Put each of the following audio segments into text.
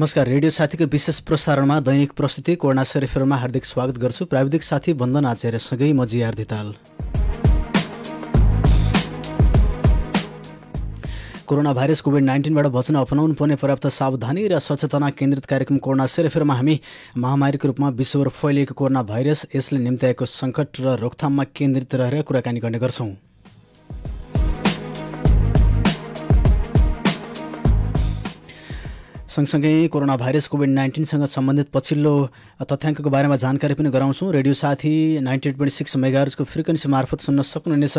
नमस्कार। रेडियो साथीको विशेष प्रसारणमा दैनिक प्रस्तुति कोरोना सेरेफेरमा हार्दिक स्वागत गर्छु। प्राविधिक साथी वन्दन आचार्यसँगै म जियार धिताल। कोरोना भाइरस कोभिड-19बाट बच्न अपनाउनु पर्ने पर्याप्त सावधानी र सचेतना केन्द्रित कार्यक्रम कोरोना सेरेफेरमा हामी महामारीको रूपमा विश्वभर फैलिएको कोरोना भाइरस, यसले निम्त्याएको सङ्कट र रोकथाममा केन्द्रित रहेर कुराकानी गर्ने गर्छौँ। सँगसँगै कोरोना भाइरस कोभिड-19सँग सम्बन्धित पछिल्लो तथ्याङ्कको बारेमा जानकारी पनि गराउँछौँ। रेडियो साथी 98.6 मेगाहर्जको फ्रिक्वेन्सी मार्फत सुन्न सक्नुहुनेछ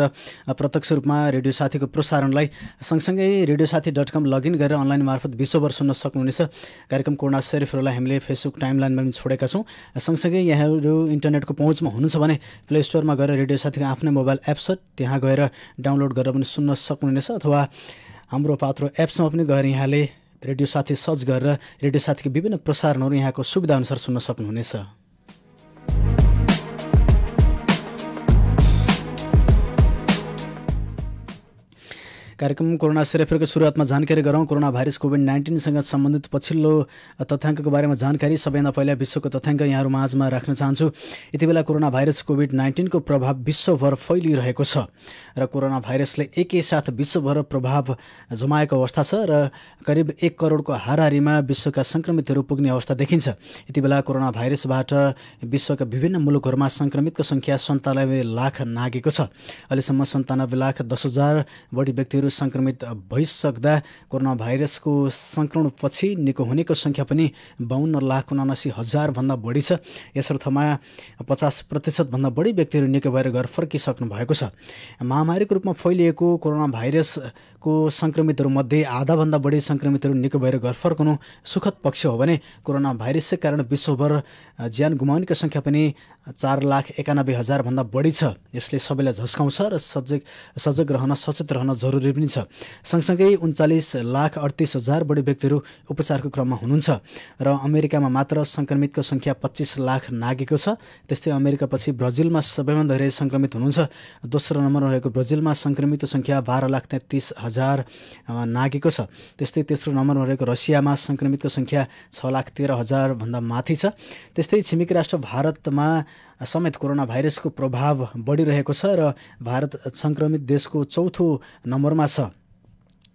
प्रत्यक्ष रूपमा रेडियो साथीको प्रसारणलाई। सँगसँगै radiosaathi.com लगइन गरेर अनलाइन मार्फत विश्वभर सुन्न सक्नुहुनेछ। कार्यक्रम कोरोना सेरेफेरोलाई हामीले फेसबुक टाइमलाइनमा पनि छोडेका छौँ। सँगसँगै यहाँहरू इन्टरनेटको पहुँचमा हुनुहुन्छ भने प्ले स्टोरमा गएर रेडियो साथीको आफ्नै मोबाइल एप छ, त्यहाँ गएर डाउनलोड गरेर पनि सुन्न सक्नुहुनेछ, अथवा हाम्रो पात्रो एप्समा पनि गएर यहाँले रेडियो साथी सर्च गरेर रेडियो साथीको विभिन्न प्रसारणहरू यहाँको सुविधाअनुसार सुन्न सक्नुहुनेछ। कार्यक्रम कोरोना सेरेफेरको सुरुवातमा जानकारी गरौँ। कोरोना भाइरस कोभिड-19सँग सम्बन्धित पछिल्लो तथ्याङ्कको बारेमा जानकारी सबैभन्दा पहिला विश्वको तथ्याङ्क यहाँहरू माझमा राख्न चाहन्छु। यति बेला कोरोना भाइरस कोभिड-19को प्रभाव विश्वभर फैलिरहेको छ र कोरोना भाइरसले एकैसाथ विश्वभर प्रभाव जमाएको अवस्था छ र करिब 1 करोडको हाराहारीमा विश्वका सङ्क्रमितहरू पुग्ने अवस्था देखिन्छ। यति बेला कोरोना भाइरसबाट विश्वका विभिन्न मुलुकहरूमा सङ्क्रमितको सङ्ख्या 97 लाख नागेको छ। अहिलेसम्म 97,10,000 बढी व्यक्तिहरू सङ्क्रमित भइसक्दा कोरोना भाइरसको सङ्क्रमणपछि निको हुनेको सङ्ख्या पनि 52,79,000 भन्दा बढी छ। यस अर्थमा 50% भन्दा बढी व्यक्तिहरू निको भएर घर फर्किसक्नु भएको छ। महामारीको रूपमा फैलिएको कोरोना भाइरसको सङ्क्रमितहरूमध्ये आधाभन्दा बढी सङ्क्रमितहरू निको भएर घर फर्कनु सुखद पक्ष हो भने कोरोना भाइरसकै कारण विश्वभर ज्यान गुमाउनेको सङ्ख्या पनि 4,91,000 भन्दा बढी छ। यसले सबैलाई झस्काउँछ र सजग रहन, सचेत रहन जरुरी पनि छ। सँगसँगै 39,38,000 बढी व्यक्तिहरू उपचारको क्रममा हुनुहुन्छ र अमेरिकामा मात्र सङ्क्रमितको सङ्ख्या 25 लाख नागेको छ। त्यस्तै अमेरिकापछि ब्राजिलमा सबैभन्दा धेरै सङ्क्रमित हुनुहुन्छ। दोस्रो नम्बरमा रहेको ब्राजिलमा सङ्क्रमितको सङ्ख्या 12,33,000 नागेको छ। त्यस्तै तेस्रो नम्बरमा रहेको रसियामा सङ्क्रमितको सङ्ख्या 6,13,000 भन्दा माथि छ। त्यस्तै छिमेकी राष्ट्र भारतमा समेत कोरोना भाइरसको प्रभाव बढिरहेको छ र भारत सङ्क्रमित देशको 4थो नम्बरमा छ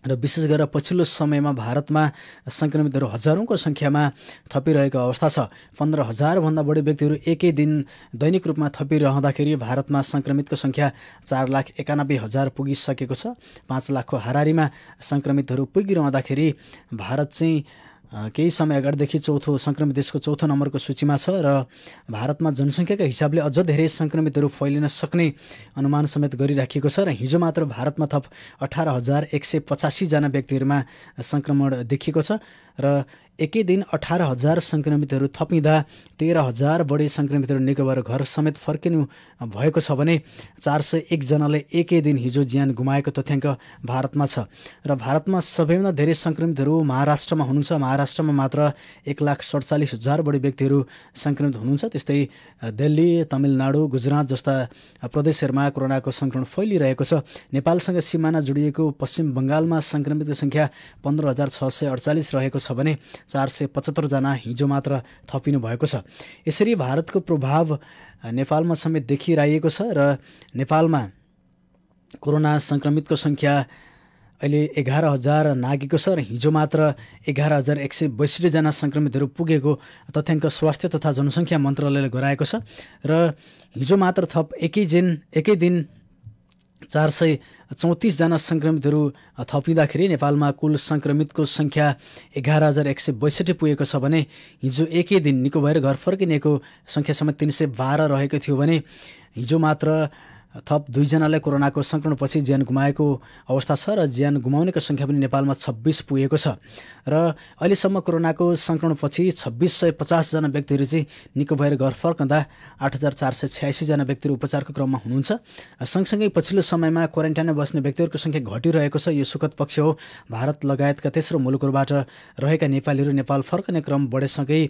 र विशेष गरेर पछिल्लो समयमा भारतमा सङ्क्रमितहरू हजारौँको सङ्ख्यामा थपिरहेको अवस्था छ। 15,000 भन्दा बढी व्यक्तिहरू एकै दिन दैनिक रूपमा थपिरहँदाखेरि भारतमा सङ्क्रमितको सङ्ख्या 4,91,000 पुगिसकेको छ। 5 लाखको हाराहारीमा सङ्क्रमितहरू पुगिरहँदाखेरि भारत चाहिँ केही समय अगाडिदेखि सङ्क्रमित देशको 4थो नम्बरको सूचीमा छ र भारतमा जनसङ्ख्याका हिसाबले अझ धेरै सङ्क्रमितहरू फैलिन सक्ने अनुमान समेत गरिराखिएको छ र हिजो मात्र भारतमा थप 18,185 जना व्यक्तिहरूमा सङ्क्रमण देखिएको छ र एकै दिन 18,000 सङ्क्रमितहरू थपिँदा 13,000 बढी सङ्क्रमितहरू निको भएर घर समेत फर्किनु भएको छ भने 401 जनाले एकै दिन हिजो ज्यान गुमाएको तथ्याङ्क भारतमा छ र भारतमा सबैभन्दा धेरै सङ्क्रमितहरू महाराष्ट्रमा हुनुहुन्छ। महाराष्ट्रमा मात्र 1,47,000 बढी व्यक्तिहरू सङ्क्रमित हुनुहुन्छ। त्यस्तै दिल्ली, तमिलनाडु, गुजरात जस्ता प्रदेशहरूमा कोरोनाको सङ्क्रमण फैलिरहेको छ। नेपालसँग सिमाना जोडिएको पश्चिम बङ्गालमा सङ्क्रमितको सङ्ख्या 15,648 रहेको छ भने 475 जना हिजो मात्र थपिनु भएको छ। यसरी भारतको प्रभाव नेपालमा समेत देखिरहेको छ र नेपालमा कोरोना सङ्क्रमितको सङ्ख्या अहिले 11,000 नागेको छ र हिजो मात्र 11,162 जना सङ्क्रमितहरू पुगेको तथ्याङ्क स्वास्थ्य तथा जनसङ्ख्या मन्त्रालयले गराएको छ र हिजो मात्र थप एकै दिन 434 जना सङ्क्रमितहरू थपिँदाखेरि नेपालमा कुल सङ्क्रमितको सङ्ख्या 11,162 पुगेको छ भने हिजो एकै दिन निको भएर घर फर्किनेको सङ्ख्या समेत 312 रहेको थियो भने हिजो मात्र थप 2 जनालाई कोरोनाको सङ्क्रमणपछि ज्यान गुमाएको अवस्था छ र ज्यान गुमाउनेको सङ्ख्या पनि नेपालमा 26 पुगेको छ र अहिलेसम्म कोरोनाको सङ्क्रमणपछि 2,650 जना व्यक्तिहरू चाहिँ निको भएर घर फर्कँदा 8,486 जना व्यक्तिहरू उपचारको क्रममा हुनुहुन्छ। सँगसँगै पछिल्लो समयमा क्वारेन्टाइनमा बस्ने व्यक्तिहरूको सङ्ख्या घटिरहेको छ। यो सुखद पक्ष हो। भारत लगायतका तेस्रो मुलुकहरूबाट रहेका नेपालीहरू नेपाल फर्कने क्रम बढेसँगै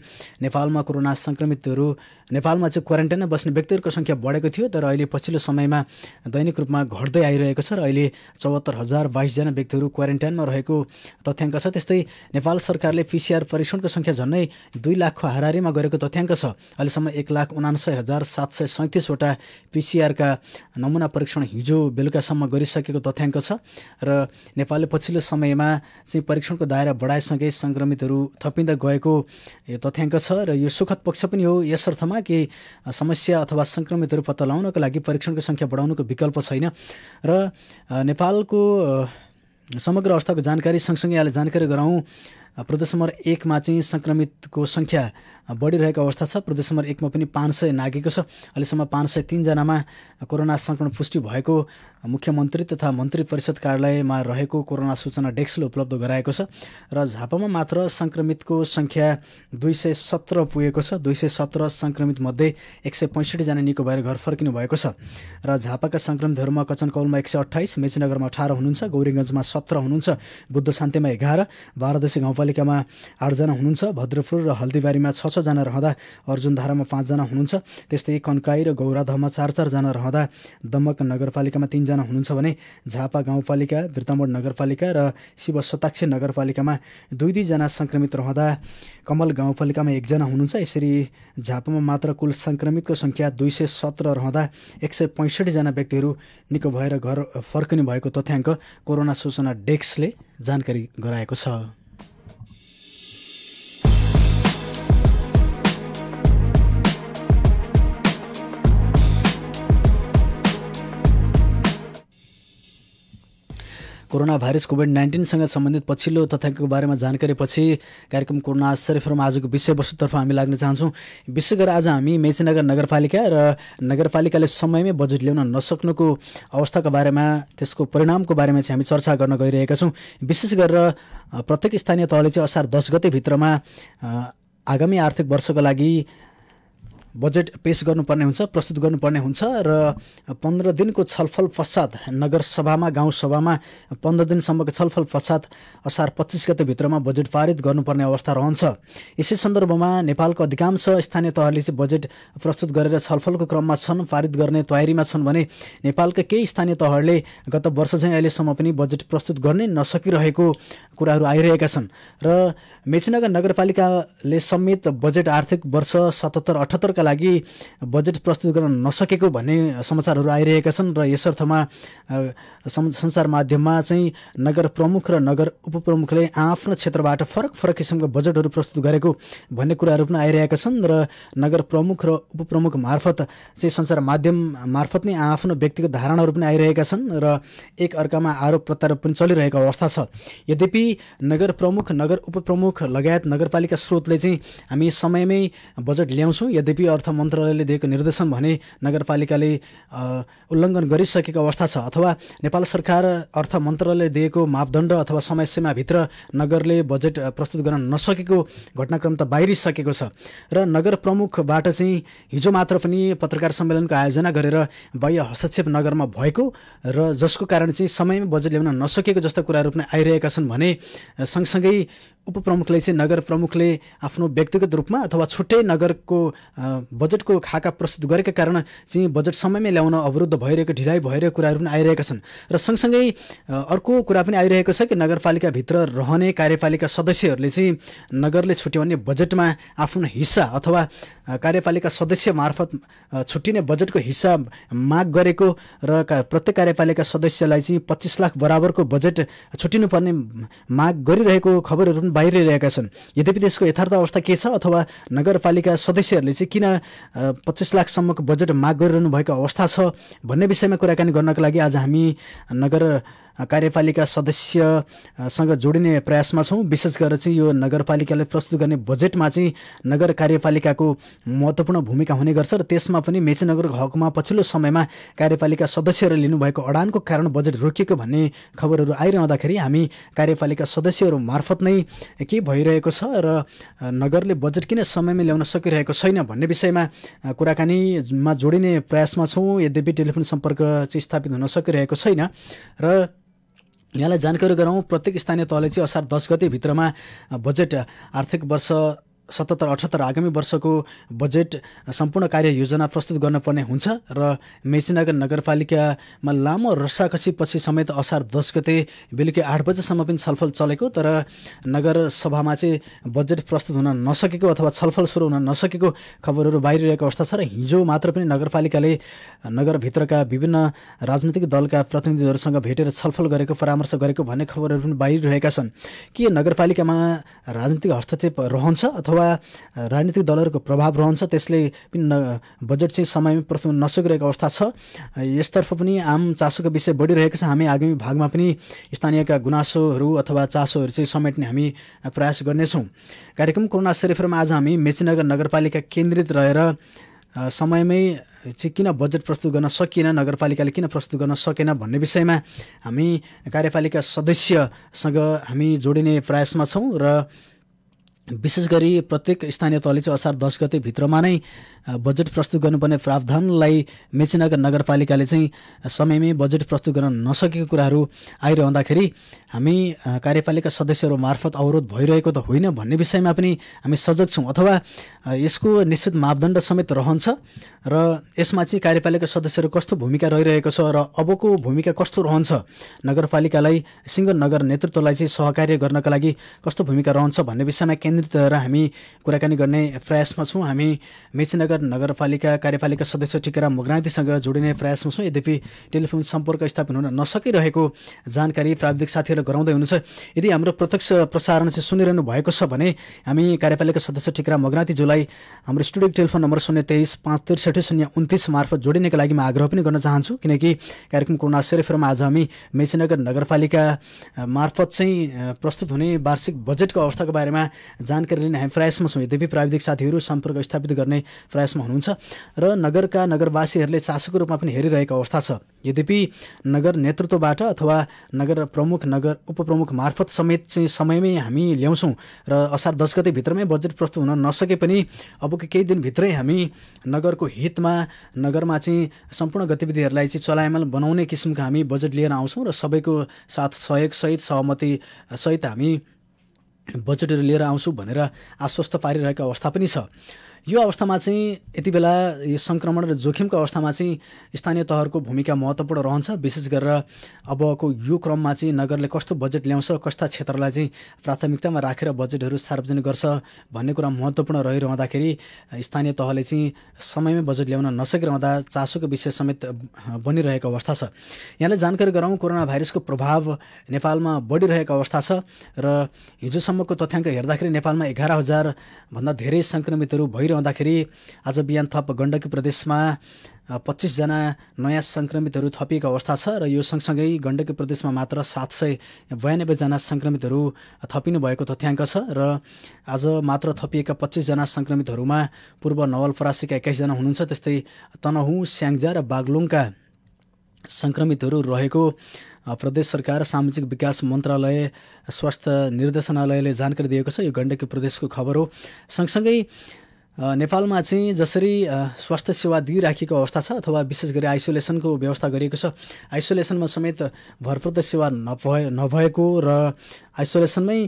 नेपालमा कोरोना सङ्क्रमितहरू नेपालमा चाहिँ क्वारेन्टाइनमा बस्ने व्यक्तिहरूको सङ्ख्या बढेको थियो, तर अहिले पछिल्लो समयमा समयमा दैनिक रूपमा घट्दै आइरहेको छ र अहिले 74,022 जना व्यक्तिहरू क्वारेन्टाइनमा रहेको तथ्याङ्क छ। त्यस्तै नेपाल सरकारले PCR परीक्षणको सङ्ख्या झन्नै 2 लाखको हाराहारीमा गरेको तथ्याङ्क छ। अहिलेसम्म 1,79,737 वटा PCR का नमुना परीक्षण हिजो बेलुकासम्म गरिसकेको तथ्याङ्क छ र नेपालले पछिल्लो समयमा चाहिँ परीक्षणको दायरा बढाएसँगै सङ्क्रमितहरू थपिँदै गएको यो तथ्याङ्क छ र यो सुखद पक्ष पनि हो यस अर्थमा कि समस्या अथवा सङ्क्रमितहरू पत्ता लगाउनको लागि परीक्षणको सङ्ख्या बढाउनुको विकल्प छैन र नेपालको समग्र अवस्थाको जानकारी सँगसँगै यहाँले जानकारी गराउँ। प्रदेश नम्बर 1 मा चाहिँ सङ्क्रमितको सङ्ख्या बढिरहेको अवस्था छ। प्रदेश नम्बर 1 मा पनि 500 नागेको छ। अहिलेसम्म 503 जनामा कोरोना सङ्क्रमण पुष्टि भएको मुख्यमन्त्री तथा मन्त्री परिषद कार्यालयमा रहेको कोरोना सूचना डेस्कले उपलब्ध गराएको छ र झापामा मात्र सङ्क्रमितको सङ्ख्या 217 पुगेको छ। 217 सङ्क्रमित मध्ये 165 जना निको भएर घर फर्किनु भएको छ र झापाका सङ्क्रमितहरूमा कचनकौलमा 128, मेचीनगरमा 18 हुनुहुन्छ, गौरीगञ्जमा 17 हुनुहुन्छ, बुद्ध शान्तिमा 11, बारादशी गाउँपालिकामा 8 जना हुनुहुन्छ, भद्रपुर र हल्दीबारीमा 6 जना रहँदा अर्जुनधारामा 5 जना हुनुहुन्छ। त्यस्तै कन्काई र गौराधमा 4 जना रहँदा दमक नगरपालिकामा 3 जना हुनुहुन्छ भने झापा गाउँपालिका, बिर्तामोड नगरपालिका र शिव शताक्षी नगरपालिकामा 2 जना सङ्क्रमित रहँदा कमल गाउँपालिकामा 1 जना हुनुहुन्छ। यसरी झापामा मात्र कुल सङ्क्रमितको सङ्ख्या 217 रहँदा 165 जना व्यक्तिहरू निको भएर घर फर्किनु भएको तथ्याङ्क कोरोना सूचना डेस्कले जानकारी गराएको छ। कोरोना भाइरस कोभिड-19सँग सम्बन्धित पछिल्लो तथ्याङ्कको बारेमा जानकारीपछि कार्यक्रम कोरोना शरीफमा आजको विषयवस्तुतर्फ हामी लाग्न चाहन्छौँ। विशेष गरेर आज हामी मेचीनगर नगरपालिका र नगरपालिकाले समयमै बजेट ल्याउन नसक्नुको अवस्थाको बारेमा, त्यसको परिणामको बारेमा चाहिँ हामी चर्चा गर्न गइरहेका छौँ। विशेष गरेर प्रत्येक स्थानीय तहले चाहिँ असार 10 गते भित्रमा आगामी आर्थिक वर्षको लागि बजेट पेश गर्नुपर्ने हुन्छ, प्रस्तुत गर्नुपर्ने हुन्छ र 15 दिनको छलफल पश्चात नगरसभामा, गाउँसभामा 15 दिनसम्मको छलफल पश्चात असार 25 गते भित्रमा बजेट पारित गर्नुपर्ने अवस्था रहन्छ। यसै सन्दर्भमा नेपालको अधिकांश स्थानीय तहले चाहिँ बजेट प्रस्तुत गरेर छलफलको क्रममा छन्, पारित गर्ने तयारीमा छन् भने नेपालका केही स्थानीय तहहरूले गत वर्ष चाहिँ अहिलेसम्म पनि बजेट प्रस्तुत गर्ने नसकिरहेको कुराहरू आइरहेका छन् र मेचीनगर नगरपालिकाले समेत बजेट आर्थिक वर्ष 77-78 का लागि बजेट प्रस्तुत गर्न नसकेको भन्ने समाचारहरू आइरहेका छन् र यस अर्थमा सञ्चार माध्यममा चाहिँ नगर प्रमुख र नगर उपप्रमुखले आफ्नो क्षेत्रबाट फरक फरक किसिमको बजेटहरू प्रस्तुत गरेको भन्ने कुराहरू पनि आइरहेका छन् र नगर प्रमुख र उपप्रमुख मार्फत चाहिँ सञ्चार माध्यम मार्फत नै आफ्नो व्यक्तिगत धारणाहरू पनि आइरहेका छन् र एक अर्कामा आरोप प्रत्यारोप पनि चलिरहेको अवस्था छ। यद्यपि नगर प्रमुख, नगर उपप्रमुख लगायत नगरपालिका स्रोतले चाहिँ हामी समयमै बजेट ल्याउँछौँ, यद्यपि अर्थ मन्त्रालयले दिएको निर्देशन भने नगरपालिकाले उल्लङ्घन गरिसकेको अवस्था छ अथवा नेपाल सरकार अर्थ मन्त्रालयले दिएको मापदण्ड अथवा समयसीमाभित्र नगरले बजेट प्रस्तुत गर्न नसकेको घटनाक्रम त बाहिरिसकेको छ र नगर प्रमुखबाट चाहिँ हिजो मात्र पनि पत्रकार सम्मेलनको आयोजना गरेर बाह्य हस्तक्षेप नगरमा भएको र जसको कारण चाहिँ समयमै बजेट ल्याउन नसकेको जस्ता कुराहरू पनि आइरहेका छन् भने सँगसँगै उपप्रमुखले चाहिँ नगर प्रमुखले आफ्नो व्यक्तिगत रूपमा अथवा छुट्टै नगरको बजेटको खाका प्रस्तुत गरेका कारण चाहिँ बजेट समयमै ल्याउन अवरुद्ध भइरहेको, ढिलाइ भइरहेको कुराहरू पनि आइरहेका छन् र सँगसँगै अर्को कुरा पनि आइरहेको छ कि नगरपालिकाभित्र रहने कार्यपालिका सदस्यहरूले चाहिँ नगरले छुट्याउने बजेटमा आफ्नो हिस्सा अथवा कार्यपालिका सदस्य मार्फत छुट्टिने बजेटको हिस्सा माग गरेको र प्रत्येक कार्यपालिका सदस्यलाई चाहिँ 25 लाख बराबरको बजेट छुट्टिनुपर्ने माग गरिरहेको खबरहरू पनि बाहिरिरहेका छन्। यद्यपि त्यसको यथार्थ अवस्था के छ अथवा नगरपालिका सदस्यहरूले चाहिँ किन 25 लाखसम्मको बजेट माग गरिरहनु भएको अवस्था छ भन्ने विषयमा कुराकानी गर्नका लागि आज हामी नगर कार्यपालिका सदस्यसँग जोडिने प्रयासमा छौँ। विशेष गरेर चाहिँ यो नगरपालिकाले प्रस्तुत गर्ने बजेटमा चाहिँ नगर कार्यपालिकाको महत्त्वपूर्ण भूमिका हुने गर्छ र त्यसमा पनि मेचीनगरको हकमा पछिल्लो समयमा कार्यपालिका सदस्यहरूले लिनुभएको अडानको कारण बजेट रोकिएको भन्ने खबरहरू आइरहँदाखेरि हामी कार्यपालिका सदस्यहरू मार्फत नै के भइरहेको छ र नगरले बजेट किन समयमै ल्याउन सकिरहेको छैन भन्ने विषयमा कुराकानीमा जोडिने प्रयासमा छौँ। यद्यपि टेलिफोन सम्पर्क चाहिँ स्थापित हुन सकिरहेको छैन र यहाँलाई जानकारी गराउँ, प्रत्येक स्थानीय तहले चाहिँ असार 10 गते भित्रमा बजेट आर्थिक वर्ष 77-78 आगामी वर्षको बजेट सम्पूर्ण कार्ययोजना प्रस्तुत गर्नुपर्ने हुन्छ र मेचीनगर नगरपालिकामा लामो रसाकसीपछि समेत असार 10 गते बेलुकी 8 बजेसम्म पनि छलफल चलेको, तर नगरसभामा चाहिँ बजेट प्रस्तुत हुन नसकेको अथवा छलफल सुरु हुन नसकेको खबरहरू बाहिरिरहेको अवस्था छ। र हिजो मात्र पनि नगरपालिकाले नगरभित्रका विभिन्न राजनीतिक दलका प्रतिनिधिहरूसँग भेटेर छलफल गरेको, परामर्श गरेको भन्ने खबरहरू पनि बाहिरिरहेका छन्। के नगरपालिकामा राजनीतिक हस्तक्षेप रहन्छ अथवा राजनीतिक दलहरूको प्रभाव रहन्छ, त्यसले पनि बजेट चाहिँ समयमै प्रस्तुत हुन नसकिरहेको अवस्था छ। यसतर्फ पनि आम चासोको विषय बढिरहेको छ। हामी आगामी भागमा पनि स्थानीयका गुनासोहरू अथवा चासोहरू चाहिँ समेट्ने हामी प्रयास गर्नेछौँ। कार्यक्रम कोरोना सेरेफरमा आज हामी मेचीनगर नगरपालिका केन्द्रित रहेर समयमै चाहिँ किन बजेट प्रस्तुत गर्न सकिएन, नगरपालिकाले किन प्रस्तुत गर्न सकेन भन्ने विषयमा हामी कार्यपालिका सदस्यसँग हामी जोडिने प्रयासमा छौँ र विशेष गरी प्रत्येक स्थानीय तहले चाहिँ असार 10 गते भित्रमा नै बजेट प्रस्तुत गर्नुपर्ने प्रावधानलाई मेचीनगर नगरपालिकाले चाहिँ समयमै बजेट प्रस्तुत गर्न नसकेको कुराहरू आइरहँदाखेरि हामी कार्यपालिका सदस्यहरू मार्फत अवरोध भइरहेको त होइन भन्ने विषयमा पनि हामी सजग छौँ, अथवा यसको निश्चित मापदण्ड समेत रहन्छ र यसमा चाहिँ कार्यपालिका सदस्यहरू कस्तो भूमिका रहिरहेको छ र अबको भूमिका कस्तो रहन्छ, नगरपालिकालाई सिङ्गो नगर नेतृत्वलाई चाहिँ सहकार्य गर्नका लागि कस्तो भूमिका रहन्छ भन्ने विषयमा केन्द्रित रहेर हामी कुराकानी गर्ने प्रयासमा छौँ। हामी मेचीनगर नगरपालिका कार्यपालिका सदस्य टिकाराम मगराइतीसँग जोडिने प्रयासमा छौँ। यद्यपि टेलिफोन सम्पर्क स्थापन हुन नसकिरहेको जानकारी प्राविधिक साथीहरूले गराउँदै हुनुहुन्छ। यदि हाम्रो प्रत्यक्ष प्रसारण चाहिँ सुनिरहनु भएको छ भने हामी कार्यपालिका सदस्य टिकाराम मगराइतीज्यूलाई हाम्रो स्टुडियो टेलिफोन नम्बर 023-563-029 मार्फत जोडिनेका लागि म आग्रह पनि गर्न चाहन्छु, किनकि कार्यक्रम कोरोना सेरेफरमा आज हामी मेचीनगर नगरपालिका मार्फत चाहिँ प्रस्तुत हुने वार्षिक बजेटको अवस्थाको बारेमा जानकारी लिने हामी प्रयासमा छौँ। यद्यपि प्राविधिक साथीहरू सम्पर्क स्थापित गर्ने प्रयासमा हुनुहुन्छ र नगरका नगरवासीहरूले चासोको रूपमा पनि हेरिरहेको अवस्था छ। यद्यपि नगर नेतृत्वबाट अथवा नगर प्रमुख नगर उपप्रमुख मार्फत समेत चाहिँ समयमै हामी ल्याउँछौँ र असार 10 गते भित्रमै बजेट प्रस्तुत हुन नसके पनि अबको केही दिनभित्रै हामी नगरको हितमा नगरमा चाहिँ सम्पूर्ण गतिविधिहरूलाई चाहिँ चलायमान बनाउने किसिमको हामी बजेट लिएर आउँछौँ र सबैको साथ सहयोगसहित सहमतिसहित हामी बजेटहरू लिएर आउँछु भनेर आश्वस्त पारिरहेको अवस्था पनि छ। यो अवस्थामा चाहिँ यति बेला यो सङ्क्रमण र जोखिमको अवस्थामा चाहिँ स्थानीय तहहरूको भूमिका महत्त्वपूर्ण रहन्छ। विशेष गरेर अबको यो क्रममा चाहिँ नगरले कस्तो बजेट ल्याउँछ, कस्ता क्षेत्रलाई चाहिँ प्राथमिकतामा राखेर बजेटहरू सार्वजनिक गर्छ भन्ने कुरा महत्त्वपूर्ण रहिरहँदाखेरि स्थानीय तहले चाहिँ समयमै बजेट ल्याउन नसकिरहँदा चासोको विषय समेत बनिरहेको अवस्था छ। यहाँलाई जानकारी गराउँ, कोरोना भाइरसको प्रभाव नेपालमा बढिरहेको अवस्था छ र हिजोसम्मको तथ्याङ्क हेर्दाखेरि नेपालमा 11,000 भन्दा धेरै सङ्क्रमितहरू भइरहँदाखेरि आज बिहान थप गण्डकी प्रदेशमा 25 जना नयाँ सङ्क्रमितहरू थपिएको अवस्था छ र यो सँगसँगै गण्डकी प्रदेशमा मात्र 792 जना सङ्क्रमितहरू थपिनु भएको तथ्याङ्क छ र आज मात्र थपिएका 25 जना सङ्क्रमितहरूमा पूर्व नवलपरासीका 21 जना हुनुहुन्छ। त्यस्तै तनहुँ, स्याङ्जा र बागलुङका सङ्क्रमितहरू रहेको प्रदेश सरकार सामाजिक विकास मन्त्रालय स्वास्थ्य निर्देशनालयले जानकारी दिएको छ। यो गण्डकी प्रदेशको खबर हो। सँगसँगै नेपालमा चाहिँ जसरी स्वास्थ्य सेवा दिइराखेको अवस्था छ अथवा विशेष गरी आइसोलेसनको व्यवस्था गरिएको छ, आइसोलेसनमा समेत भरपर्दो सेवा नभएको र आइसोलेसनमै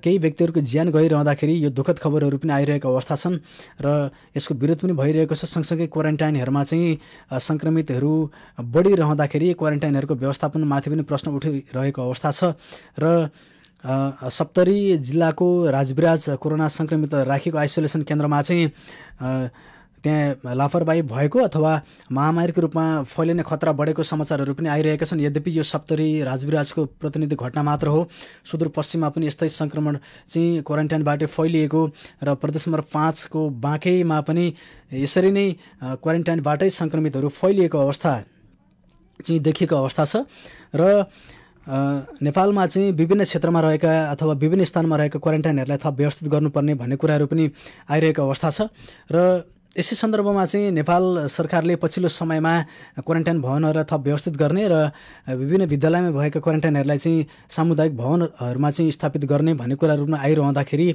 केही व्यक्तिहरूको ज्यान गइरहँदाखेरि यो दुःखद खबरहरू पनि आइरहेको अवस्था छन् र यसको विरोध पनि भइरहेको छ। सँगसँगै क्वारेन्टाइनहरूमा चाहिँ सङ्क्रमितहरू बढिरहँदाखेरि क्वारेन्टाइनहरूको व्यवस्थापनमाथि पनि प्रश्न उठिरहेको अवस्था छ र सप्तरी जिल्लाको राजविराज कोरोना सङ्क्रमित राखिएको आइसोलेसन केन्द्रमा चाहिँ त्यहाँ लापरवाही भएको अथवा महामारीको रूपमा फैलिने खतरा बढेको समाचारहरू पनि आइरहेका छन्। यद्यपि यो सप्तरी राजविराजको प्रतिनिधि घटना मात्र हो। सुदूरपश्चिममा पनि यस्तै सङ्क्रमण चाहिँ क्वारेन्टाइनबाट फैलिएको र प्रदेश नम्बर 5 को बाँकेमा पनि यसरी नै क्वारेन्टाइनबाटै सङ्क्रमितहरू फैलिएको अवस्था चाहिँ देखिएको अवस्था छ र नेपालमा चाहिँ विभिन्न क्षेत्रमा रहेका अथवा विभिन्न स्थानमा रहेका क्वारेन्टाइनहरूलाई थप व्यवस्थित गर्नुपर्ने भन्ने कुराहरू पनि आइरहेको अवस्था छ र यसै सन्दर्भमा चाहिँ नेपाल सरकारले पछिल्लो समयमा क्वारेन्टाइन भवनहरूलाई थप व्यवस्थित गर्ने र विभिन्न विद्यालयमा भएका क्वारेन्टाइनहरूलाई चाहिँ सामुदायिक भवनहरूमा चाहिँ स्थापित गर्ने भन्ने कुराहरूमा आइरहँदाखेरि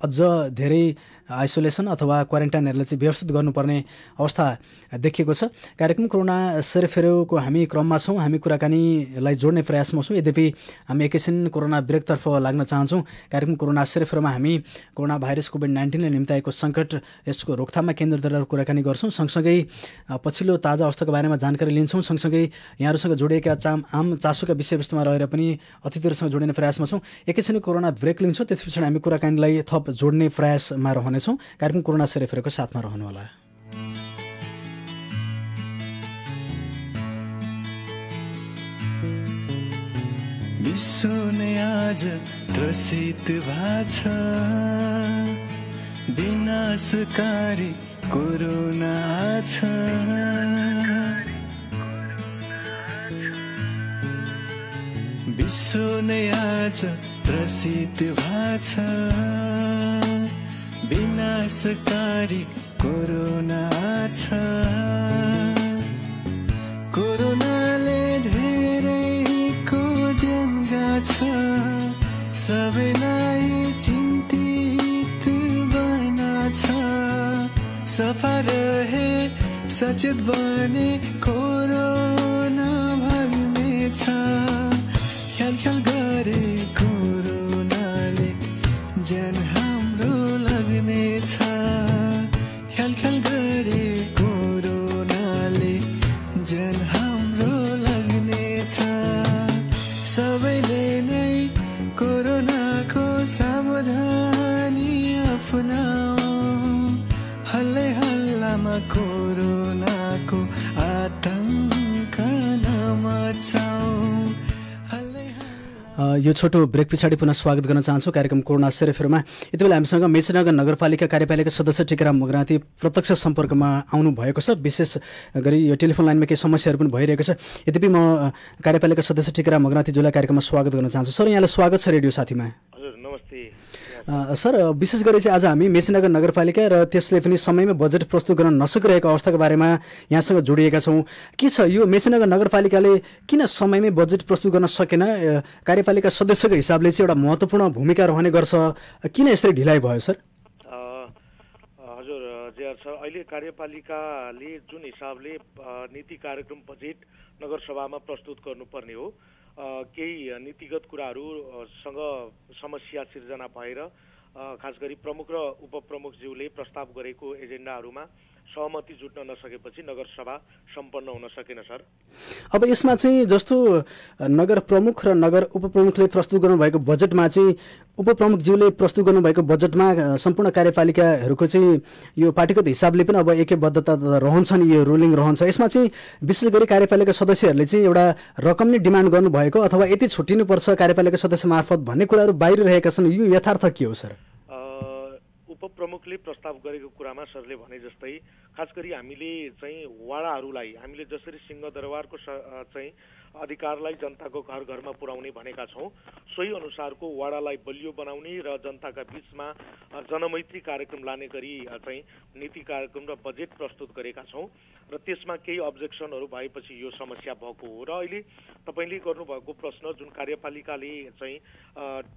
अझ धेरै आइसोलेसन अथवा क्वारेन्टाइनहरूलाई चाहिँ व्यवस्थित गर्नुपर्ने अवस्था देखिएको छ। कार्यक्रम कोरोना सेरोफेरोको हामी क्रममा छौँ, हामी कुराकानीलाई जोड्ने प्रयासमा छौँ। यद्यपि हामी एकैछिन कोरोना ब्रेकतर्फ लाग्न चाहन्छौँ। कार्यक्रम कोरोना सेरोफेरोमा हामी कोरोना भाइरस कोभिड-19ले निम्ताएको सङ्कट, यसको रोकथाममा केन्द्रित रहेर कुराकानी गर्छौँ। सँगसँगै पछिल्लो ताजा अवस्थाको बारेमा जानकारी लिन्छौँ। सँगसँगै यहाँहरूसँग जोडिएका आम चासोका विषयवस्तुमा रहेर पनि अतिथिहरूसँग जोडिने प्रयासमा छौँ। एकैछिन कोरोना ब्रेक लिन्छौँ, त्यस पछाडि हामी कुराकानीलाई थप जोड्ने प्रयासमा रहनेछौँ। कार्यक्रम कोरोना सेरोफेरोको साथमा रहनुहोला। विश्व नै आज त्रसित भाछ, विनाशकारी कोरोना छ। विश्व नै आज त्रसित भाछ, विनाशकारी कोरोना छ। कोरोनाले धेरैको ज्यान गाछ, सबैलाई चिन्तित बनाछ। सफा रहे सचेत बने कोरोना भाग्नेछ। ख्याल ख्याल गरे कोरोनाले ज्यान हाम्रो लाग्नेछ। ख्याल ख्याल गरे कोरोनाले ज्यान हाम्रो लाग्नेछ। सबैले नै कोरोनाको सावधानी अपनाऊ। हल्लै हल्लामा कोरोनाको आतंक नमचाऊ। यो छोटो ब्रेक पछाडि पुनः स्वागत गर्न चाहन्छु कार्यक्रम कोरोना सेरोफेरोमा। यति बेला हामीसँग मेचीनगर नगरपालिका कार्यपालिका सदस्य टिकाराम मगराती प्रत्यक्ष सम्पर्कमा आउनु भएको छ। विशेष गरी यो टेलिफोन लाइनमा केही समस्याहरू पनि भइरहेको छ। यद्यपि म कार्यपालिका सदस्य टिकाराम मगरातीज्यूलाई कार्यक्रममा स्वागत गर्न चाहन्छु। सर, यहाँलाई स्वागत छ रेडियो साथीमा। हजुर, नमस्ते सर। विशेष गरी चाहिँ आज हामी मेचीनगर नगरपालिका र त्यसले पनि समयमै बजेट प्रस्तुत गर्न नसकिरहेको अवस्थाको बारेमा यहाँसँग जोडिएका छौँ। के छ यो मेचीनगर नगरपालिकाले किन समयमै बजेट प्रस्तुत गर्न सकेन? कार्यपालिका सदस्यको हिसाबले चाहिँ एउटा महत्त्वपूर्ण भूमिका रहने गर्छ, किन यसरी ढिलाइ भयो सर? हजुर जे सर, अहिले कार्यपालिकाले जुन हिसाबले नीति कार्यक्रम बजेट नगरसभामा प्रस्तुत गर्नुपर्ने हो, केही नीतिगत कुराहरूसँग समस्या सिर्जना भएर खास गरी प्रमुख र उपप्रमुखज्यूले प्रस्ताव गरेको एजेन्डाहरूमा सहमति जुट्न नसकेपछि नगरसभा सम्पन्न हुन सकेन सर। अब यसमा चाहिँ जस्तो नगर प्रमुख र नगर उपप्रमुखले प्रस्तुत गर्नुभएको बजेटमा चाहिँ उपप्रमुखज्यूले प्रस्तुत गर्नुभएको बजेटमा सम्पूर्ण कार्यपालिकाहरूको चाहिँ यो पार्टीगत हिसाबले पनि अब एकैबद्धता रहन्छ नि, यो रुलिङ रहन्छ। यसमा चाहिँ विशेष गरी कार्यपालिका सदस्यहरूले चाहिँ एउटा रकम नै डिमान्ड गर्नुभएको अथवा यति छुट्टिनुपर्छ कार्यपालिका सदस्य मार्फत भन्ने कुराहरू बाहिर रहेका छन्, यो यथार्थ के हो सर? उपप्रमुखले प्रस्ताव गरेको कुरामा सरले भने जस्तै खास गरी हामीले चाहिँ वाडाहरूलाई हामीले जसरी सिंहदरबारको चाहिँ अधिकारलाई जनताको घर घरमा पुर्याउने भनेका छौँ, सोही अनुसारको वाडालाई बलियो बनाउने र जनताका बीचमा जनमैत्री कार्यक्रम लाने गरी चाहिँ नीति कार्यक्रम र बजेट प्रस्तुत गरेका छौँ र त्यसमा केही अब्जेक्सनहरू भएपछि यो समस्या भएको हो। र अहिले तपाईँले गर्नुभएको प्रश्न जुन कार्यपालिकाले चाहिँ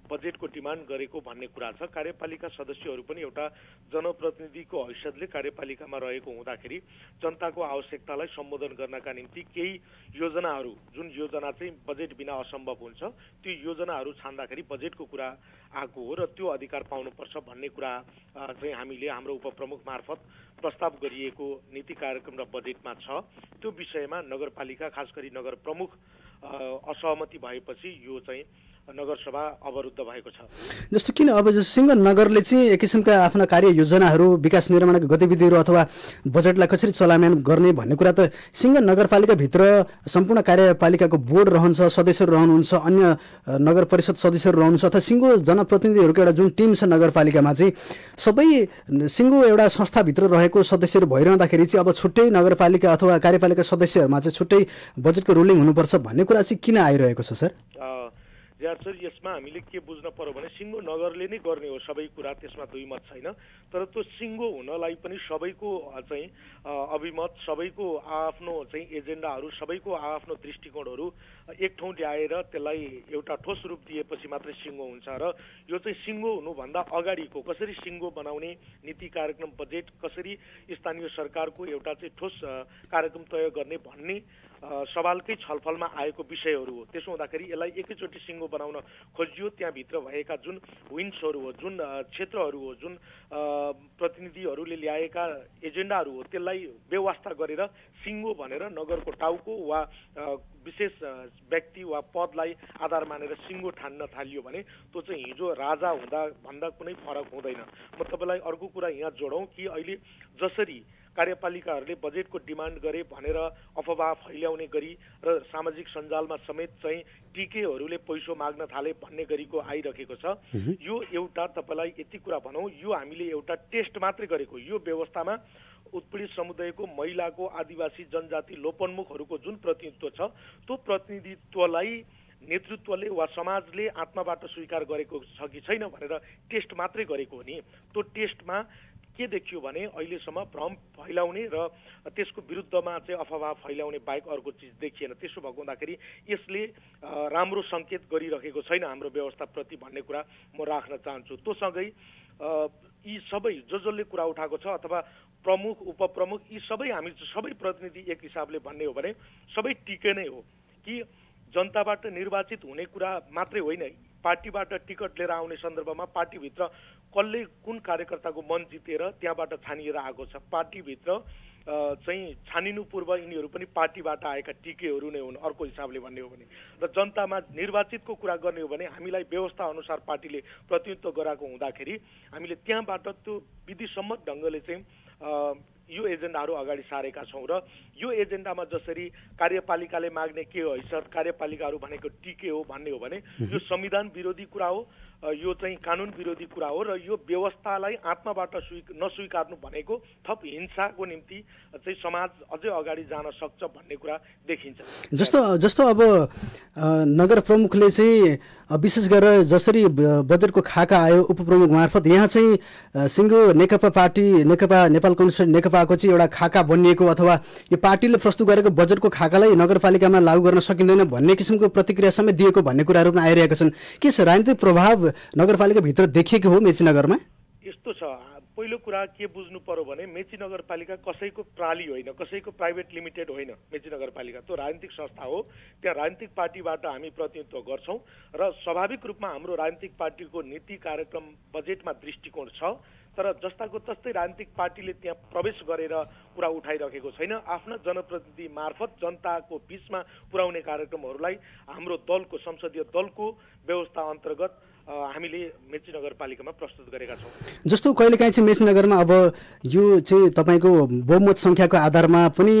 बजेटको डिमान्ड गरेको भन्ने कुरा छ, कार्यपालिका सदस्यहरू पनि एउटा जनप्रतिनिधिको हैसियतले कार्यपालिकामा रहेको हुँदाखेरि जनताको आवश्यकतालाई सम्बोधन गर्नका निम्ति केही योजनाहरू, जुन योजना चाहिँ बजेट बिना असम्भव हुन्छ, त्यो योजनाहरू छान्दाखेरि बजेटको कुरा आएको हो र त्यो अधिकार पाउनुपर्छ भन्ने कुरा चाहिँ हामीले हाम्रो उपप्रमुख मार्फत प्रस्ताव गरिएको नीति कार्यक्रम र बजेटमा छ। त्यो विषयमा नगरपालिका खास गरी नगर प्रमुख असहमति भएपछि यो चाहिँ नगरसभा अवरुद्ध भएको छ। जस्तो किन अब सिंहनगरले चाहिँ एक किसिमका आफ्ना कार्य योजनाहरू, विकास निर्माणका गतिविधिहरू अथवा बजेटलाई कसरी चलायमान गर्ने भन्ने कुरा त सिंह नगरपालिकाभित्र सम्पूर्ण कार्यपालिकाको बोर्ड रहन्छ, सदस्यहरू रहनुहुन्छ, अन्य नगर परिषद सदस्यहरू रहनुहुन्छ अथवा सिङ्गो जनप्रतिनिधिहरूको एउटा जुन टिम छ नगरपालिकामा चाहिँ सबै सिङ्गो एउटा संस्थाभित्र रहेको सदस्यहरू भइरहँदाखेरि चाहिँ अब छुट्टै नगरपालिका अथवा कार्यपालिका सदस्यहरूमा चाहिँ छुट्टै बजेटको रुलिङ हुनुपर्छ भन्ने कुरा चाहिँ किन आइरहेको छ सर? ज्यासरी यसमा हामीले के बुझ्न पर्यो भने सिङ्गो नगरले नै गर्ने हो सबै कुरा, त्यसमा दुई मत छैन। तर त्यो सिङ्गो हुनलाई पनि सबैको चाहिँ अभिमत, सबैको आफ्नो चाहिँ एजेन्डाहरू, सबैको आफ्नो दृष्टिकोणहरू एक ठाउँ ल्याएर त्यसलाई एउटा ठोस रूप दिएपछि मात्रै सिङ्गो हुन्छ। र यो चाहिँ सिङ्गो हुनुभन्दा अगाडिको कसरी सिङ्गो बनाउने नीति कार्यक्रम बजेट, कसरी स्थानीय सरकारको एउटा चाहिँ ठोस कार्यक्रम तय गर्ने भन्ने सवालकै छलफलमा आएको विषयहरू हो। त्यसो हुँदाखेरि यसलाई एकैचोटि सिङ्गो बनाउन खोजियो। त्यहाँभित्र भएका जुन विन्सहरू हो, जुन क्षेत्रहरू हो, जुन प्रतिनिधिहरूले ल्याएका एजेन्डाहरू हो, त्यसलाई व्यवस्था गरेर सिङ्गो भनेर नगरको टाउको वा विशेष व्यक्ति वा पदलाई आधार मानेर सिङ्गो ठान्न थालियो भने त्यो चाहिँ हिजो राजा हुँदा भन्दा कुनै फरक हुँदैन। म तपाईँलाई अर्को कुरा यहाँ जोडौँ कि अहिले जसरी कार्यपालिकाहरूले बजेटको डिमान्ड गरे भनेर अफवाह फैल्याउने गरी र सामाजिक सञ्जालमा समेत चाहिँ टिकेहरूले पैसो माग्न थाले भन्ने गरीको आइरहेको छ, यो एउटा तपाईँलाई यति कुरा भनौँ, यो हामीले एउटा टेस्ट मात्रै गरेको। यो व्यवस्थामा उत्पीडित समुदायको, महिलाको, आदिवासी जनजाति, लोपोन्मुखहरूको जुन प्रतिनिधित्व छ त्यो प्रतिनिधित्वलाई नेतृत्वले वा समाजले आत्माबाट स्वीकार गरेको छ कि छैन भनेर टेस्ट मात्रै गरेको हो नि। त्यो टेस्टमा के देखियो भने अहिलेसम्म भ्रम फैलाउने र त्यसको विरुद्धमा चाहिँ अफवाह फैलाउने बाहेक अर्को चिज देखिएन। त्यसो भएको हुँदाखेरि यसले राम्रो सङ्केत गरिरहेको छैन हाम्रो व्यवस्थाप्रति भन्ने कुरा म राख्न चाहन्छु। त्योसँगै यी सबै जसले कुरा उठाएको छ अथवा प्रमुख, उपप्रमुख, यी सबै हामी सबै प्रतिनिधि एक हिसाबले भन्ने हो भने सबै टिके नै हो कि जनताबाट निर्वाचित हुने कुरा मात्रै होइन, पार्टीबाट टिकट लिएर आउने सन्दर्भमा पार्टीभित्र कसले कुन कार्यकर्ताको मन जितेर त्यहाँबाट छानिएर आएको छ, पार्टीभित्र चाहिँ छानिनु पूर्व यिनीहरू पनि पार्टीबाट आएका टिकेहरू नै हुन् अर्को हिसाबले भन्ने हो भने। र जनतामा निर्वाचितको कुरा गर्ने हो भने हामीलाई व्यवस्था अनुसार पार्टीले प्रतिनिधित्व गराएको हुँदाखेरि हामीले त्यहाँबाट त्यो विधिसम्मत ढङ्गले चाहिँ यो एजेन्डाहरू अगाडि सारेका छौँ। र यो एजेन्डामा जसरी कार्यपालिकाले माग्ने के हैसियत, कार्यपालिकाहरू भनेको टिके हो भन्ने हो भने यो संविधान विरोधी कुरा हो, यो चाहिँ कानुन विरोधी कुरा हो। र यो व्यवस्थालाई आत्माबाट नस्वीकार्नु भनेको थप हिंसाको निम्ति चाहिँ समाज अझै अगाडि जान सक्छ भन्ने कुरा देखिन्छ। जस्तो अब नगर प्रमुखले चाहिँ विशेष गरेर जसरी बजेटको खाका आयो उपप्रमुख मार्फत यहाँ चाहिँ सिङ्गो नेकपा पार्टी, नेकपा नेपाल कम्युनिस्ट नेकपाको चाहिँ एउटा खाका बनिएको अथवा यो पार्टीले प्रस्तुत गरेको बजेटको खाकालाई नगरपालिकामा लागू गर्न सकिँदैन भन्ने किसिमको प्रतिक्रिया समेत दिएको भन्ने कुराहरू पनि आइरहेका छन्। के राजनीतिक प्रभाव नगरपालिकाभित्र देखिएको हो मेचीनगरमा? यस्तो छ, पहिलो कुरा के बुझ्नु पर्यो भने मेची नगरपालिका कसैको प्राली होइन, कसैको प्राइभेट लिमिटेड होइन। मेची नगरपालिका त्यो राजनीतिक संस्था हो, त्यहाँ राजनीतिक पार्टीबाट हामी प्रतिनिधित्व गर्छौँ र स्वाभाविक रूपमा हाम्रो राजनीतिक पार्टीको नीति कार्यक्रम बजेटमा दृष्टिकोण छ। तर जस्ताको तस्तै राजनीतिक पार्टीले त्यहाँ प्रवेश गरेर कुरा उठाइरहेको छैन। आफ्ना जनप्रतिनिधि मार्फत जनताको बीचमा पुर्याउने कार्यक्रमहरूलाई हाम्रो दलको, संसदीय दलको व्यवस्था अन्तर्गत हामीले मेची नगरपालिकामा प्रस्तुत गरेका छौँ। जस्तो कहिलेकाहीँ चाहिँ मेची नगरमा अब यो चाहिँ तपाईँको बहुमत सङ्ख्याको आधारमा पनि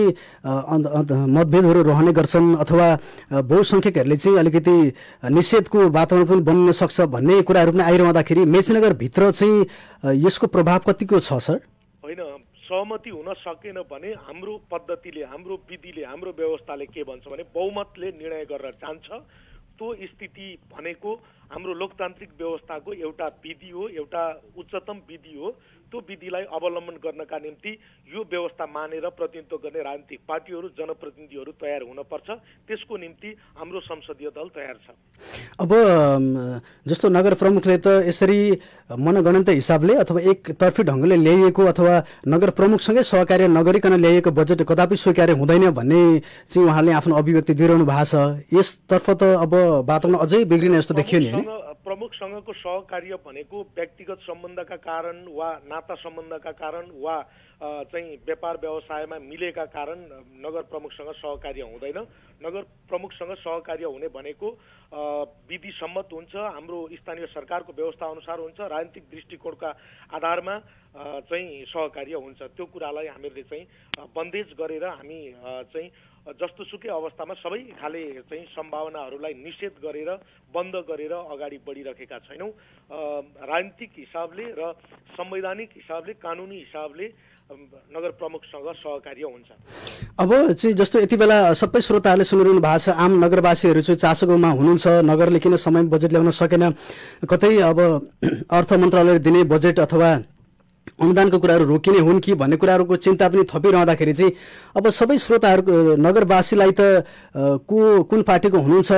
मतभेदहरू रहने गर्छन् अथवा बहुसङ्ख्यकहरूले चाहिँ अलिकति निषेधको वातावरण पनि बन्न सक्छ भन्ने कुराहरू पनि आइरहँदाखेरि मेचीनगरभित्र चाहिँ यसको प्रभाव कतिको छ सर? होइन, सहमति हुन सकेन भने हाम्रो पद्धतिले, हाम्रो विधिले, हाम्रो व्यवस्थाले के भन्छ भने बहुमतले निर्णय गरेर जान्छ। त्यो स्थिति भनेको हाम्रो लोकतान्त्रिक व्यवस्थाको एउटा विधि हो, एउटा उच्चतम विधि हो। त्यो विधिलाई अवलम्बन गर्नका निम्ति यो व्यवस्था मानेर प्रतिनिधित्व गर्ने राजनीतिक पार्टीहरू, जनप्रतिनिधिहरू तयार हुनपर्छ। त्यसको निम्ति हाम्रो संसदीय दल तयार छ। अब जस्तो नगर प्रमुखले त यसरी मनगणन्त हिसाबले अथवा एकतर्फी ढङ्गले ल्याइएको अथवा नगर प्रमुखसँगै सहकार्य नगरिकन ल्याइएको बजेट कदापि स्वीकार्य हुँदैन भन्ने चाहिँ उहाँले आफ्नो अभिव्यक्ति दिइरहनु भएको छ। यसतर्फ त अब वातावरण अझै बिग्रिने जस्तो देखियो नि। प्रमुखसँगको सहकार्य भनेको व्यक्तिगत सम्बन्धका कारण वा नाता सम्बन्धका कारण वा चाहिँ व्यापार व्यवसायमा मिलेका कारण नगर प्रमुखसँग सहकार्य हुँदैन। नगर प्रमुखसँग सहकार्य हुने भनेको विधि सम्मत हुन्छ, हाम्रो स्थानीय सरकारको व्यवस्था अनुसार हुन्छ, राजनीतिक दृष्टिकोणका आधारमा चाहिँ सहकार्य हुन्छ। त्यो कुरालाई हामीले चाहिँ बन्देज गरेर हामी चाहिँ जस्तोसुकै अवस्थामा सबै खाले चाहिँ सम्भावनाहरूलाई निषेध गरेर बन्द गरेर अगाडि बढिरहेका छैनौँ। राजनीतिक हिसाबले र संवैधानिक हिसाबले, कानुनी हिसाबले नगर प्रमुखसँग सहकार्य हुन्छ। अब चाहिँ जस्तो यति बेला सबै श्रोताहरूले सुनिरहनु भएको छ, आम नगरवासीहरू चाहिँ चासोमा हुनुहुन्छ, नगरले किन समय बजेट ल्याउन सकेन, कतै अब अर्थ मन्त्रालयले दिने बजेट अथवा अनुदानको कुराहरू रोकिने हुन् कि भन्ने कुराहरूको चिन्ता पनि थपिरहँदाखेरि चाहिँ अब सबै श्रोताहरू नगरवासीलाई त कुन पार्टीको हुनुहुन्छ,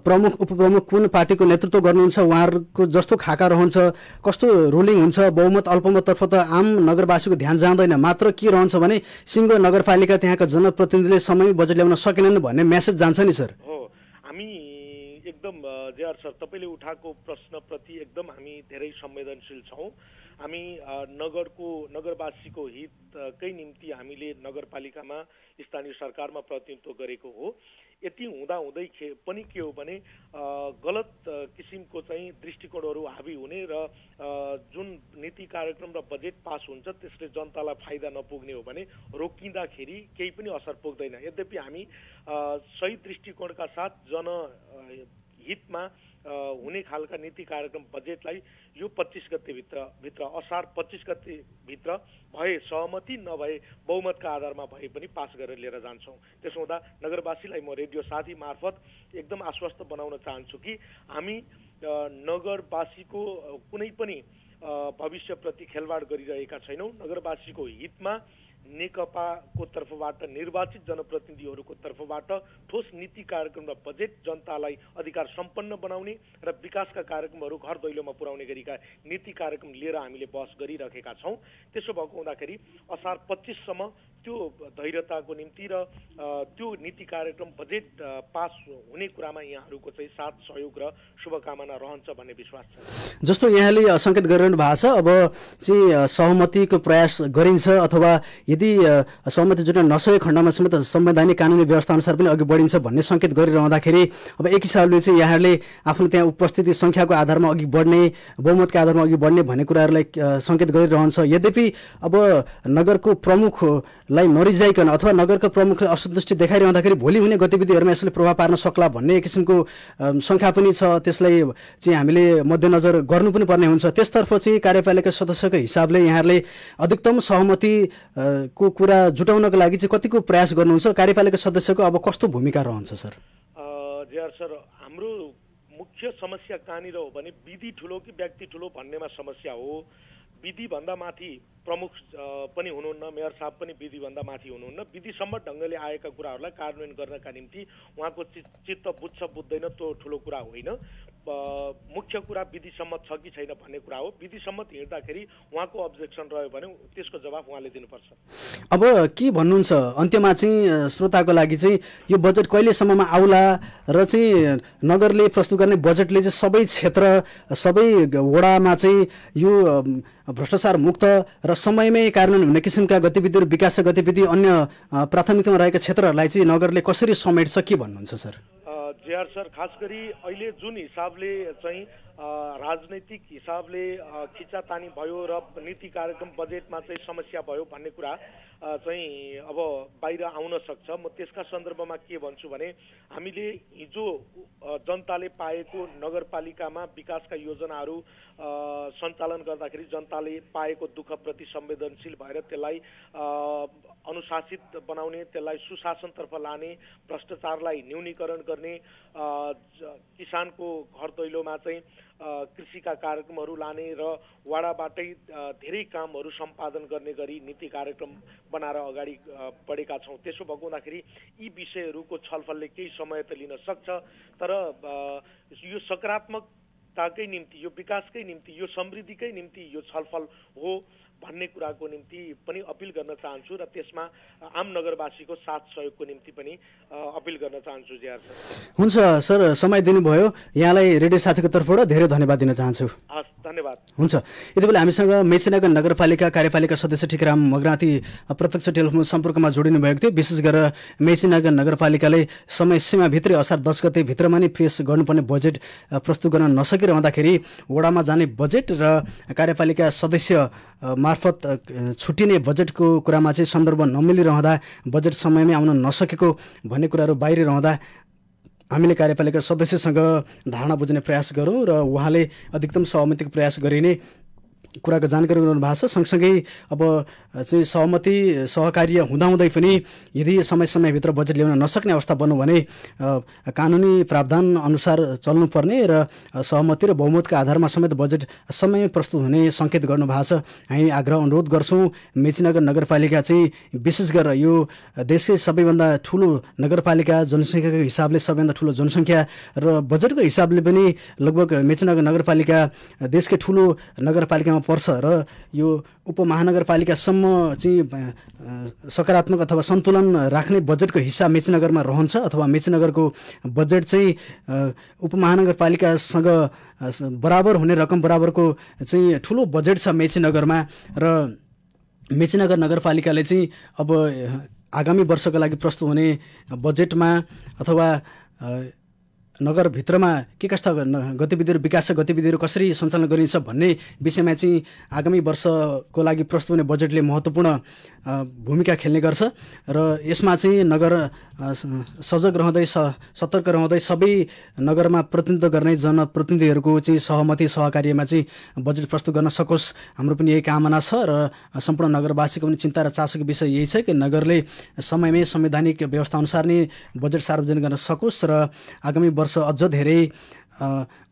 प्रमुख उपप्रमुख कुन पार्टीको नेतृत्व गर्नुहुन्छ, उहाँहरूको जस्तो खाका रहन्छ, कस्तो रुलिङ हुन्छ, बहुमत अल्पमततर्फ त आम नगरवासीको ध्यान जाँदैन, मात्र के रहन्छ भने सिङ्गो नगरपालिका त्यहाँका जनप्रतिनिधिले समय बजेट ल्याउन सकेनन् भन्ने मेसेज जान्छ नि सर। हो, हामी एकदम जेआर सर तपाईँले उठाएको प्रश्नप्रति एकदम हामी धेरै संवेदनशील छौँ। हामी नगरवासीको हितकै निम्ति हामीले नगरपालिकामा स्थानीय सरकारमा प्रतिनिधित्व गरेको हो। यति हुँदाहुँदै पनि के हो भने गलत किसिमको चाहिँ दृष्टिकोणहरू हावी हुने र जुन नीति कार्यक्रम र बजेट पास हुन्छ त्यसले जनतालाई फाइदा नपुग्ने हो भने रोकिँदाखेरि केही पनि असर पुग्दैन। यद्यपि हामी सही दृष्टिकोणका साथ जनहितमा हुने खालका नीति कार्यक्रम बजेटलाई यो 25 गतेभित्र असार 25 गतेभित्र भए सहमति नभए बहुमतका आधारमा भए पनि पास गरेर लिएर जान्छौँ। त्यसो हुँदा नगरवासीलाई म रेडियो साथी मार्फत एकदम आश्वस्त बनाउन चाहन्छु कि हामी नगरवासीको कुनै पनि भविष्यप्रति खेलवाड गरिरहेका छैनौँ। नगरवासीको हितमा नेकपाको तर्फबाट निर्वाचित जनप्रतिनिधिहरूको तर्फबाट ठोस नीति कार्यक्रम र बजेट जनतालाई अधिकार सम्पन्न बनाउने र विकासका कार्यक्रमहरू घर दैलोमा पुर्याउने गरीका नीति कार्यक्रम लिएर हामीले बहस गरिरहेका छौँ। त्यसो भएको हुँदाखेरि असार 25 सम्म त्यो धैर्यताको निम्ति र त्यो नीति कार्यक्रम बजेट पास हुने कुरामा यहाँहरूको चाहिँ साथ सहयोग र शुभकामना रहन्छ भन्ने विश्वास छ। जस्तो यहाँले सङ्केत गरिरहनु भएको छ, अब चाहिँ सहमतिको प्रयास गरिन्छ अथवा यदि सहमति जुट्न नसकेको खण्डमा समेत संवैधानिक कानुनी व्यवस्था अनुसार पनि अघि बढिन्छ भन्ने सङ्केत गरिरहँदाखेरि अब एक हिसाबले चाहिँ यहाँले आफ्नो त्यहाँ उपस्थिति सङ्ख्याको आधारमा अघि बढ्ने, बहुमतका आधारमा अघि बढ्ने भन्ने कुराहरूलाई सङ्केत गरिरहन्छ। यद्यपि अब नगरको प्रमुखलाई नरिझाइकन अथवा नगरको प्रमुखले असन्तुष्टि देखाइरहँदाखेरि भोलि हुने गतिविधिहरूमा यसले प्रभाव पार्न सक्ला भन्ने एक किसिमको शङ्का पनि छ। त्यसलाई चाहिँ हामीले मध्यनजर गर्नु पनि पर्ने हुन्छ। त्यसतर्फ चाहिँ कार्यपालिका सदस्यको हिसाबले यहाँहरूले अधिकतम सहमति को कुरा जुटाउनको लागि चाहिँ कतिको प्रयास गर्नुहुन्छ? कार्यपालिका सदस्यको अब कस्तो भूमिका रहन्छ सर? जेआर सर, हाम्रो मुख्य समस्या कहाँनिर हो भने विधि ठुलो कि व्यक्ति ठुलो भन्नेमा समस्या हो। विधिभन्दा माथि प्रमुख पनि हुनुहुन्न, मेयर साहब पनि विधिभन्दा माथि हुनुहुन्न। विधिसम्म ढङ्गले आएका कुराहरूलाई कार्यान्वयन गर्नका निम्ति उहाँको चित्त बुझ्छ बुझ्दैन त्यो ठुलो कुरा होइन। मुख्य कुरा विधिसम्म छ कि छैन भन्ने कुरा हो। विधिसम्म हिँड्दाखेरि उहाँको अब्जेक्सन रह्यो भने त्यसको जवाफ उहाँले दिनुपर्छ। अब के भन्नुहुन्छ अन्त्यमा चाहिँ श्रोताको लागि चाहिँ यो बजेट कहिलेसम्ममा आउला र चाहिँ नगरले प्रस्तुत गर्ने बजेटले चाहिँ सबै क्षेत्र सबै वडामा चाहिँ यो भ्रष्टाचार मुक्त र समयमै कार्यान्वयन हुने किसिमका गतिविधिहरू, विकास गतिविधि, अन्य प्राथमिकतामा रहेका क्षेत्रहरूलाई चाहिँ नगरले कसरी समेट्छ, के भन्नुहुन्छ सर? जेआर सर, खास गरी अहिले जुन हिसाबले चाहिँ राजनैतिक हिसाबले खिचातानी भयो र नीति कार्यक्रम बजेटमा चाहिँ समस्या भयो भन्ने कुरा चाहिँ अब बाहिर आउन सक्छ। म त्यसका सन्दर्भमा के भन्छु भने हामीले हिजो जनताले पाएको नगरपालिकामा विकासका योजनाहरू सञ्चालन गर्दाखेरि जनताले पाएको दुःखप्रति संवेदनशील भएर त्यसलाई अनुशासित बनाउने, त्यसलाई सुशासनतर्फ लाने, भ्रष्टाचारलाई न्यूनीकरण गर्ने, किसानको घर दैलोमा चाहिँ कृषिका कार्यक्रमहरू लाने र वाडाबाटै धेरै कामहरू सम्पादन गर्ने गरी नीति कार्यक्रम बनाएर अगाडि बढेका छौँ। त्यसो भएको हुँदाखेरि यी विषयहरूको छलफलले केही समय त लिन सक्छ, तर यो सकारात्मकताकै निम्ति, यो विकासकै निम्ति, यो समृद्धिकै निम्ति यो छलफल हो भन्ने कुराको निम्ति पनि अपिल गर्न चाहन्छु र त्यसमा आम नगरवासीको साथ सहयोगको निम्ति पनि अपिल गर्न चाहन्छु। जेआर सर, हुन्छ सर, समय दिनुभयो। यहाँलाई रेडियो साथीको तर्फबाट धेरै धन्यवाद दिन चाहन्छु। हस्, धन्यवाद। हुन्छ। यति बेला हामीसँग मेचीनगर नगरपालिका कार्यपालिका सदस्य टिकाराम मगराती प्रत्यक्ष टेलिफोन सम्पर्कमा जोडिनु भएको थियो। विशेष गरेर मेचीनगर नगरपालिकाले समय सीमाभित्रै असार 10 गते भित्रमा नै पेश गर्नुपर्ने बजेट प्रस्तुत गर्न नसकिरहँदाखेरि वडामा जाने बजेट र कार्यपालिका सदस्य मार्फत छुटिने बजेटको कुरामा चाहिँ सन्दर्भ नमिलिरहँदा बजेट समयमै आउन नसकेको भन्ने कुराहरू बाहिर रहँदा हामीले कार्यपालिका सदस्यसँग धारणा बुझ्ने प्रयास गरौँ र उहाँले अधिकतम सहमतिको प्रयास गरिने कुराको जानकारी गराउनु भएको छ। सँगसँगै अब चाहिँ सहमति सहकार्य हुँदाहुँदै पनि यदि समय समयभित्र बजेट ल्याउन नसक्ने अवस्था बन्यो भने कानुनी प्रावधान अनुसार चल्नुपर्ने र सहमति र बहुमतका आधारमा समेत बजेट समयमै प्रस्तुत हुने सङ्केत गर्नुभएको छ। हामी आग्रह अनुरोध गर्छौँ मेचीनगर नगरपालिका चाहिँ विशेष गरेर यो देशकै सबैभन्दा ठुलो नगरपालिका, जनसङ्ख्याको हिसाबले सबैभन्दा ठुलो जनसङ्ख्या र बजेटको हिसाबले पनि लगभग मेचीनगर नगरपालिका देशकै ठुलो नगरपालिकामा पर्छ र यो उपमहानगरपालिकासम्म चाहिँ सकारात्मक अथवा सन्तुलन राख्ने बजेटको हिस्सा मेचीनगरमा रहन्छ अथवा मेचीनगरको बजेट चाहिँ उपमहानगरपालिकासँग बराबर हुने रकम बराबरको चाहिँ ठुलो बजेट छ मेचीनगरमा र मेचीनगर नगरपालिकाले चाहिँ अब आगामी वर्षको लागि प्रस्तुत हुने बजेटमा अथवा नगरभित्रमा के कस्ता गतिविधिहरू विकास गतिविधिहरू कसरी सञ्चालन गरिन्छ भन्ने विषयमा चाहिँ आगामी वर्षको लागि प्रस्तुत हुने बजेटले महत्त्वपूर्ण भूमिका खेल्ने गर्छ र यसमा चाहिँ नगर सजग रहँदै सतर्क रहँदै सबै नगरमा प्रतिनिधित्व गर्ने जनप्रतिनिधिहरूको चाहिँ सहमति सहकार्यमा चाहिँ बजेट प्रस्तुत गर्न सकोस् हाम्रो पनि यही कामना छ र सम्पूर्ण नगरवासीको पनि चिन्ता र चासोको विषय यही छ कि नगरले समयमै संवैधानिक व्यवस्थाअनुसार नै बजेट सार्वजनिक गर्न सकोस् र आगामी वर्ष अझ धेरै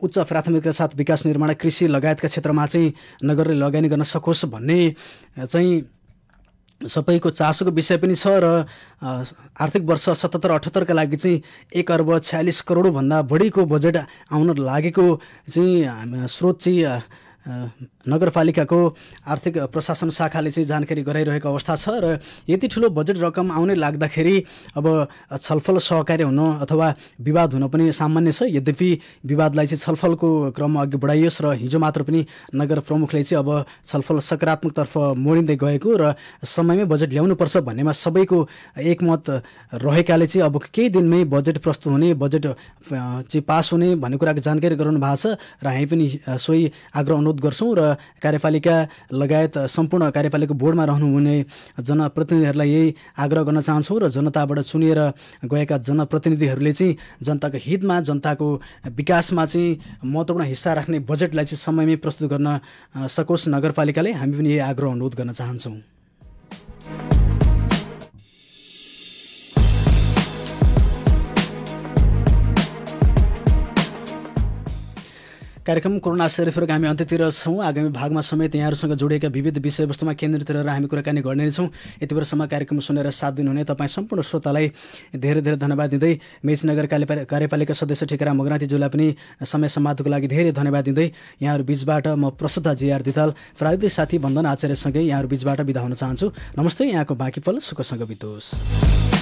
उच्च प्राथमिकताका साथ विकास निर्माण कृषि लगायतका क्षेत्रमा चाहिँ नगरले लगानी गर्न सकोस् भन्ने चाहिँ सबैको चासोको विषय पनि छ र आर्थिक वर्ष 77-78 का लागि चाहिँ 1 अर्ब 46 करोडभन्दा बढीको बजेट आउन लागेको चाहिँ स्रोत चाहिँ नगरपालिकाको आर्थिक प्रशासन शाखाले चाहिँ जानकारी गराइरहेको अवस्था छ र यति ठुलो बजेट रकम आउने लाग्दाखेरि अब छलफल सहकार्य हुन अथवा विवाद हुन पनि सामान्य छ। यद्यपि विवादलाई चाहिँ छलफलको क्रममा अघि बढाइयोस् र हिजो मात्र पनि नगर प्रमुखले चाहिँ अब छलफल सकारात्मकतर्फ मोडिँदै गएको र समयमै बजेट ल्याउनुपर्छ भन्नेमा सबैको एकमत रहेकाले चाहिँ अब केही दिनमै बजेट प्रस्तुत हुने बजेट चाहिँ पास हुने भन्ने कुराको जानकारी गराउनु भएको छ र हामी पनि सोही आग्रह अनुरोध गर्छौँ र कार्यपालिका लगायत सम्पूर्ण कार्यपालिका बोर्डमा रहनुहुने जनप्रतिनिधिहरूलाई यही आग्रह गर्न चाहन्छौँ र जनताबाट चुनिएर गएका जनप्रतिनिधिहरूले चाहिँ जनताको हितमा जनताको विकासमा चाहिँ महत्त्वपूर्ण हिस्सा राख्ने बजेटलाई चाहिँ समयमै प्रस्तुत गर्न सकोस् नगरपालिकाले हामी पनि यही आग्रह अनुरोध गर्न चाहन्छौँ। कार्यक्रम कोरोना सेरिफहरूको हामी अन्त्यतिर छौँ। आगामी भागमा समेत यहाँहरूसँग जोडिएका विविध विषयवस्तुमा केन्द्रित रहेर हामी कुराकानी गर्ने नै छौँ। यति बेलासम्म कार्यक्रम सुनेर साथ दिनुहुने तपाईँ सम्पूर्ण श्रोतालाई धेरै धेरै धन्यवाद दिँदै मेचीनगर कार्यपालिका सदस्य ठेकेरा मगरातीज्यूलाई पनि समय सम्वादको लागि धेरै धन्यवाद दिँदै यहाँहरू बीचबाट म प्रस्तुता JR दिताल प्राविधिक साथी बन्दन आचार्यसँगै यहाँहरू बीचबाट बिदा हुन चाहन्छु। नमस्ते। यहाँको बाँकी पल सुखसँग बितोस्।